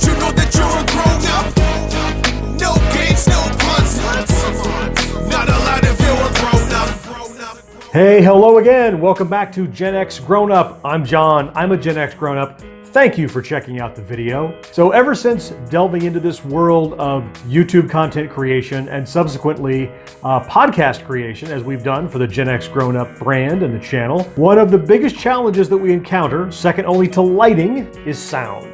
Don't you know that you're a grown-up? No games, no puns. Not allowed if you're a grown-up. Hey, hello again. Welcome back to GenXGrownUp. I'm John. I'm a GenXGrownUp. Thank you for checking out the video. So ever since delving into this world of YouTube content creation and subsequently podcast creation, as we've done for the GenXGrownUp brand and the channel, one of the biggest challenges that we encounter, second only to lighting, is sound.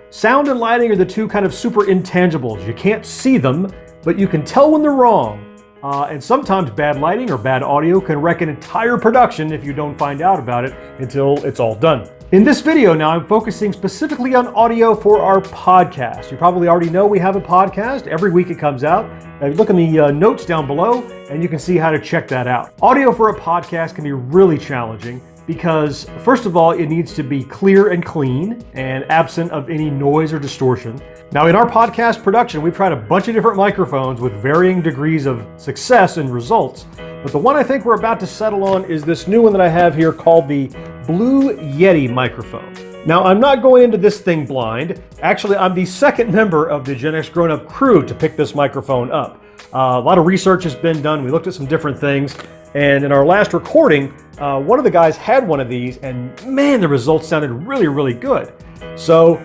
Sound and lighting are the two kind of super intangibles. You can't see them, but you can tell when they're wrong. And sometimes bad lighting or bad audio can wreck an entire production if you don't find out about it until it's all done. In this video now, I'm focusing specifically on audio for our podcast. You probably already know we have a podcast. Every week it comes out. Look in the notes down below and you can see how to check that out. Audio for a podcast can be really challenging because, first of all, it needs to be clear and clean and absent of any noise or distortion. Now, in our podcast production, we've tried a bunch of different microphones with varying degrees of success and results. But the one I think we're about to settle on is this new one that I have here called the Blue Yeti microphone. Now, I'm not going into this thing blind. Actually, I'm the second member of the GenXGrownUp crew to pick this microphone up. A lot of research has been done. We looked at some different things. And in our last recording, one of the guys had one of these, and man, the results sounded really, really good. So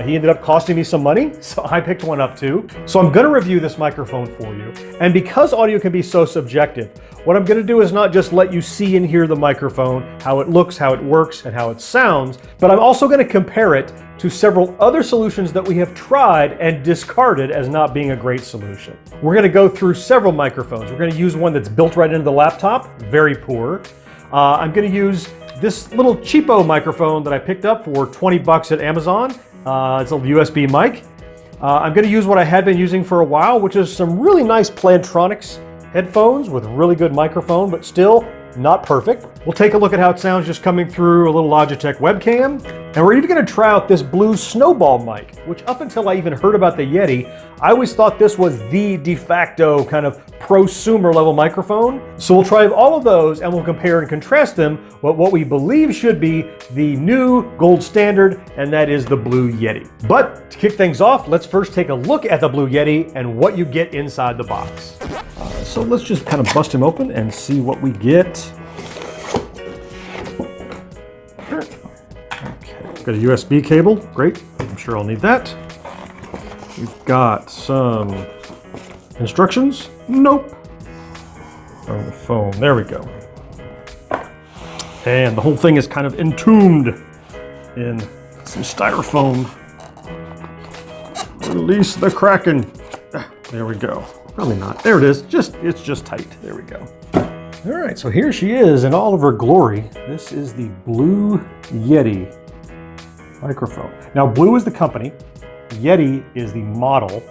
he ended up costing me some money, so I picked one up too. So I'm going to review this microphone for you. And because audio can be so subjective, what I'm going to do is not just let you see and hear the microphone, how it looks, how it works, and how it sounds, but I'm also going to compare it to several other solutions that we have tried and discarded as not being a great solution. We're going to go through several microphones. We're going to use one that's built right into the laptop, very poor. I'm going to use this little cheapo microphone that I picked up for 20 bucks at Amazon. It's a USB mic. I'm going to use what I had been using for a while, which is some really nice Plantronics headphones with really good microphone, but still not perfect. We'll take a look at how it sounds just coming through a little Logitech webcam. And we're even going to try out this Blue Snowball mic, which up until I even heard about the Yeti, I always thought this was the de facto kind of prosumer level microphone. So we'll try all of those and we'll compare and contrast them with what we believe should be the new gold standard, and that is the Blue Yeti. But to kick things off, let's first take a look at the Blue Yeti and what you get inside the box. So let's just kind of bust him open and see what we get. Okay, got a USB cable, great. I'm sure I'll need that. We've got some instructions. Nope. On the phone, there we go. And the whole thing is kind of entombed in some styrofoam. Release the Kraken. There we go. Probably not. There it is. It's just tight. There we go. All right, so here she is in all of her glory. This is the Blue Yeti microphone. Now, Blue is the company. Yeti is the model.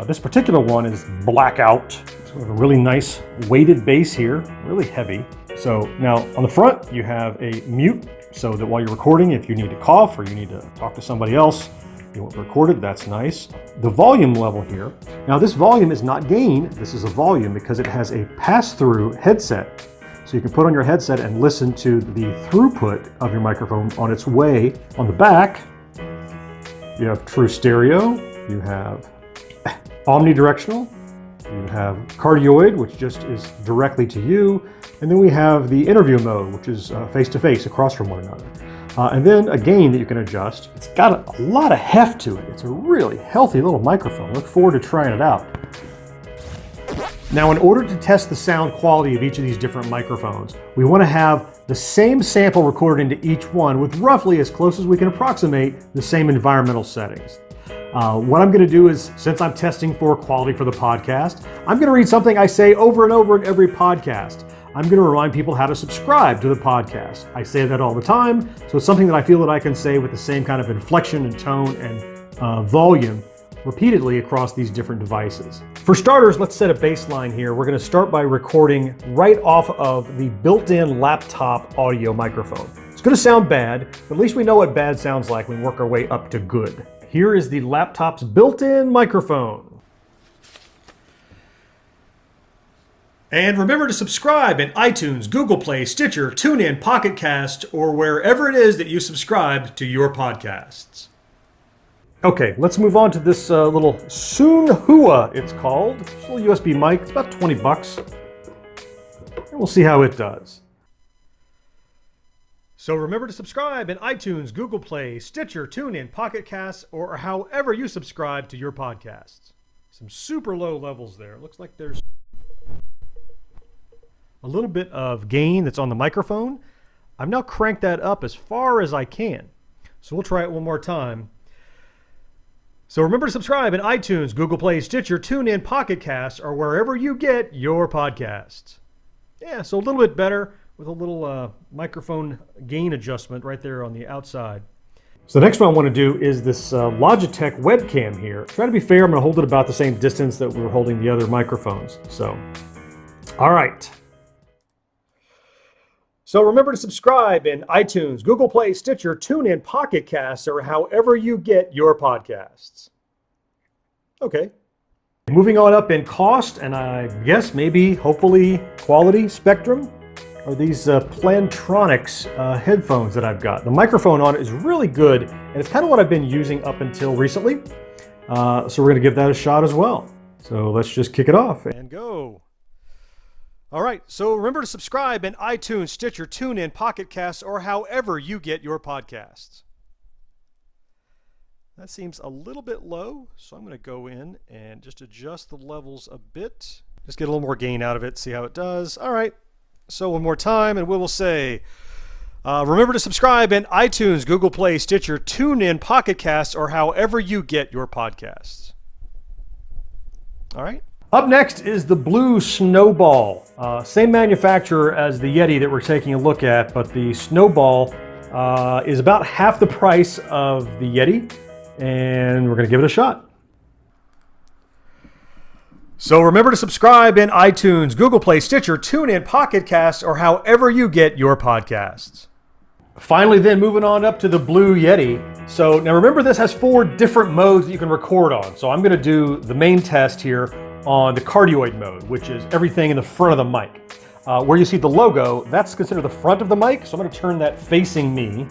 This particular one is blackout. So we have a really nice weighted base here, really heavy. So now on the front, you have a mute, so that while you're recording, if you need to cough or you need to talk to somebody else, you won't record it, that's nice. The volume level here. Now this volume is not gain, this is a volume because it has a pass-through headset. So you can put on your headset and listen to the throughput of your microphone on its way. On the back, you have true stereo, you have omnidirectional, you have cardioid, which just is directly to you, and then we have the interview mode, which is face-to-face across from one another. And then a gain that you can adjust. It's got a lot of heft to it. It's a really healthy little microphone. Look forward to trying it out. Now, in order to test the sound quality of each of these different microphones, we want to have the same sample recorded into each one with roughly as close as we can approximate the same environmental settings. What I'm going to do is, since I'm testing for quality for the podcast, I'm going to read something I say over and over in every podcast. I'm going to remind people how to subscribe to the podcast. I say that all the time, so it's something that I feel that I can say with the same kind of inflection and tone and volume repeatedly across these different devices. For starters, let's set a baseline here. We're going to start by recording right off of the built-in laptop audio microphone. It's going to sound bad, but at least we know what bad sounds like when we work our way up to good. Here is the laptop's built-in microphone. And remember to subscribe in iTunes, Google Play, Stitcher, TuneIn, Pocket Cast, or wherever it is that you subscribe to your podcasts. Okay, let's move on to this little Soonhua, it's called. It's a little USB mic, it's about 20 bucks. And we'll see how it does. So remember to subscribe in iTunes, Google Play, Stitcher, TuneIn, Pocket Casts, or however you subscribe to your podcasts. Some super low levels there. Looks like there's a little bit of gain that's on the microphone. I've now cranked that up as far as I can. So we'll try it one more time. So remember to subscribe in iTunes, Google Play, Stitcher, TuneIn, Pocket Casts, or wherever you get your podcasts. Yeah, so a little bit better with a little microphone gain adjustment right there on the outside. So the next one I want to do is this Logitech webcam here. Try to be fair, I'm going to hold it about the same distance that we were holding the other microphones. So, all right. So remember to subscribe in iTunes, Google Play, Stitcher, TuneIn, Pocket Casts, or however you get your podcasts. Okay. Moving on up in cost, and I guess maybe, hopefully, quality spectrum, are these Plantronics headphones that I've got. The microphone on it is really good, and it's kind of what I've been using up until recently. So we're going to give that a shot as well. So let's just kick it off. And go. All right, so remember to subscribe in iTunes, Stitcher, TuneIn, Pocket Casts, or however you get your podcasts. That seems a little bit low, so I'm going to go in and just adjust the levels a bit. Just get a little more gain out of it, see how it does. All right, so one more time, and we will say, remember to subscribe in iTunes, Google Play, Stitcher, TuneIn, Pocket Casts, or however you get your podcasts. All right. Up next is the Blue Snowball. Same manufacturer as the Yeti that we're taking a look at, but the Snowball is about half the price of the Yeti, and we're going to give it a shot. So remember to subscribe in iTunes, Google Play, Stitcher, TuneIn, Pocket Casts, or however you get your podcasts. Finally then, moving on up to the Blue Yeti. So now remember, this has 4 different modes that you can record on. So I'm going to do the main test here on the cardioid mode, which is everything in the front of the mic. Where you see the logo, that's considered the front of the mic, so I'm going to turn that facing me,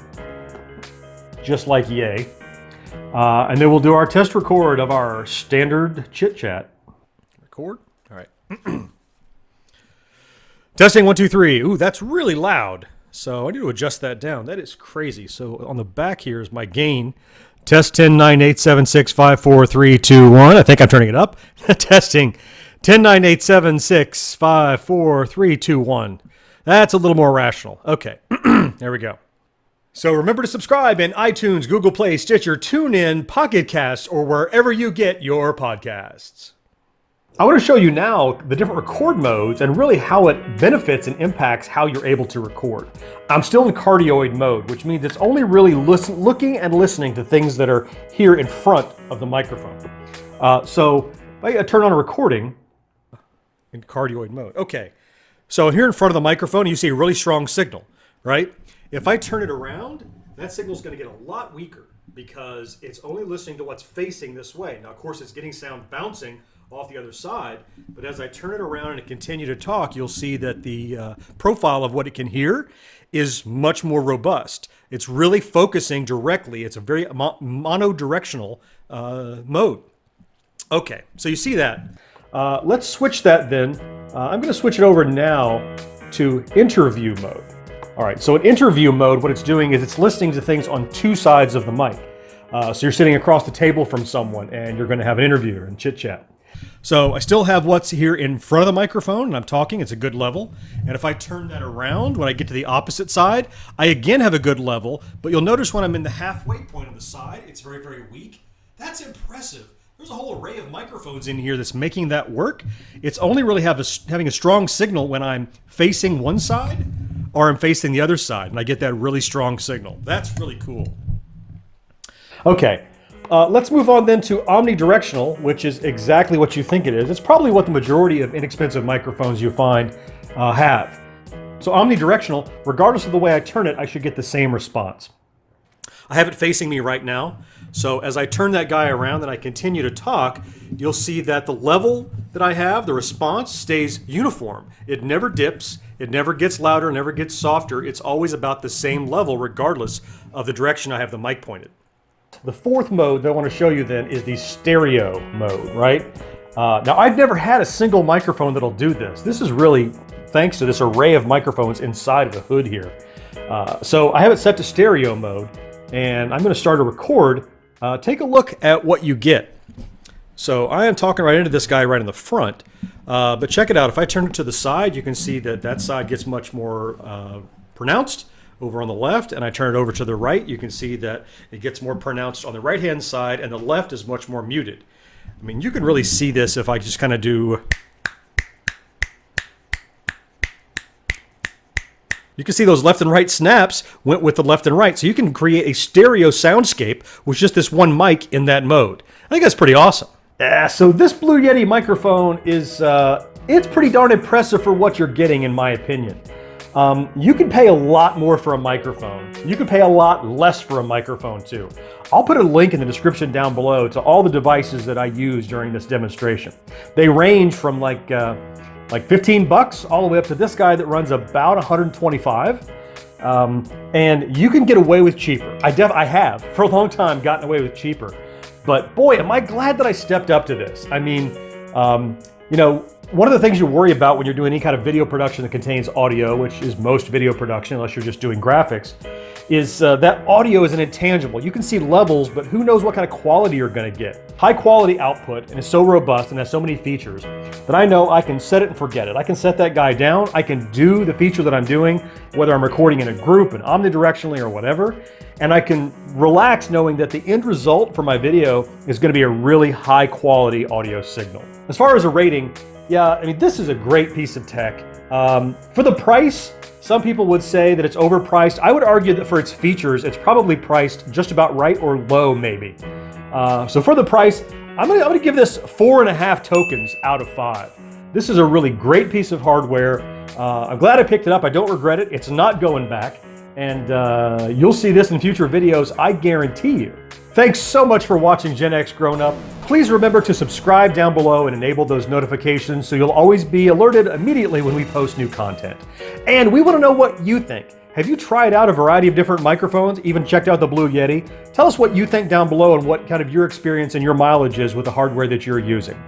just like yay. And then we'll do our test record of our standard chit-chat. Record? All right. Testing 1, 2, 3. Ooh, that's really loud. So I need to adjust that down. That is crazy. So on the back here is my gain. Test 10, 9, 8, 7, 6, 5, 4, 3, 2, 1. I think I'm turning it up. Testing 10, 9, 8, 7, 6, 5, 4, 3, 2, 1. That's a little more rational. Okay, there we go. So remember to subscribe in iTunes, Google Play, Stitcher, TuneIn, Pocket Casts, or wherever you get your podcasts. I want to show you now the different record modes and really how it benefits and impacts how you're able to record. I'm still in cardioid mode, which means it's only really looking and listening to things that are here in front of the microphone. So if I turn on a recording in cardioid mode. Okay, so here in front of the microphone, you see a really strong signal, right? If I turn it around, that signal is going to get a lot weaker because it's only listening to what's facing this way. Now, of course, it's getting sound bouncing off the other side, but as I turn it around and continue to talk, you'll see that the profile of what it can hear is much more robust. It's really focusing directly. It's a very monodirectional mode. Okay, so you see that. Let's switch that then. I'm going to switch it over now to interview mode. All right, so in interview mode, what it's doing is it's listening to things on 2 sides of the mic. So you're sitting across the table from someone and you're going to have an interview and chit chat. So I still have what's here in front of the microphone and I'm talking, it's a good level. And if I turn that around, when I get to the opposite side, I again have a good level, but you'll notice when I'm in the halfway point on the side, it's very, very weak. That's impressive. There's a whole array of microphones in here that's making that work. It's only really having a strong signal when I'm facing one side or I'm facing the other side, and I get that really strong signal. That's really cool. Okay. Let's move on then to omnidirectional, which is exactly what you think it is. It's probably what the majority of inexpensive microphones you find have. So omnidirectional, regardless of the way I turn it, I should get the same response. I have it facing me right now. So as I turn that guy around and I continue to talk, you'll see that the level that I have, the response, stays uniform. It never dips, it never gets louder, never gets softer. It's always about the same level regardless of the direction I have the mic pointed. The fourth mode that I want to show you then is the stereo mode, right? Now, I've never had a single microphone that'll do this. This is really thanks to this array of microphones inside of the hood here. So I have it set to stereo mode, and I'm going to start a record. Take a look at what you get. So I am talking right into this guy right in the front, but check it out. If I turn it to the side, you can see that that side gets much more pronounced over on the left, and I turn it over to the right, you can see that it gets more pronounced on the right-hand side, and the left is much more muted. I mean, you can really see this if I just kind of do... You can see those left and right snaps went with the left and right, so you can create a stereo soundscape with just this one mic in that mode. I think that's pretty awesome. So this Blue Yeti microphone is, it's pretty darn impressive for what you're getting, in my opinion. You can pay a lot more for a microphone. You can pay a lot less for a microphone too. I'll put a link in the description down below to all the devices that I use during this demonstration. They range from like 15 bucks all the way up to this guy that runs about 125. And you can get away with cheaper. I have for a long time gotten away with cheaper, but boy, am I glad that I stepped up to this. I mean, you know, one of the things you worry about when you're doing any kind of video production that contains audio, which is most video production unless you're just doing graphics, is that audio is an intangible. You can see levels, but who knows what kind of quality you're going to get. High quality output, and it's so robust and has so many features that I know I can set it and forget it. I can set that guy down. I can do the feature that I'm doing, whether I'm recording in a group and omnidirectionally or whatever, and I can relax knowing that the end result for my video is going to be a really high quality audio signal. As far as a rating, yeah, I mean, this is a great piece of tech. For the price, some people would say that it's overpriced. I would argue that for its features, it's probably priced just about right or low, maybe. So for the price, I'm gonna give this 4.5 tokens out of 5. This is a really great piece of hardware. I'm glad I picked it up. I don't regret it. It's not going back. And you'll see this in future videos, I guarantee you. Thanks so much for watching GenXGrownUp. Please remember to subscribe down below and enable those notifications so you'll always be alerted immediately when we post new content. And we want to know what you think. Have you tried out a variety of different microphones, even checked out the Blue Yeti? Tell us what you think down below and what kind of your experience and your mileage is with the hardware that you're using.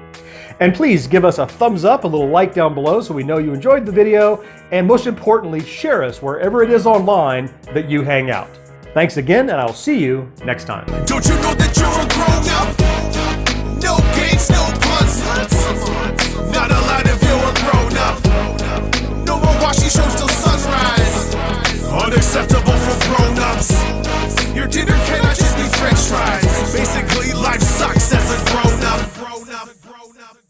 And please give us a thumbs up, a little like down below so we know you enjoyed the video, and most importantly, share us wherever it is online that you hang out. Thanks again, and I'll see you next time. Don't you know that you're a grown up? No games, no puns. Not allowed if you're a grown up. No more watching shows till sunrise. Unacceptable for grown ups. Your dinner cannot just be French fries. Basically, life sucks as a grown up.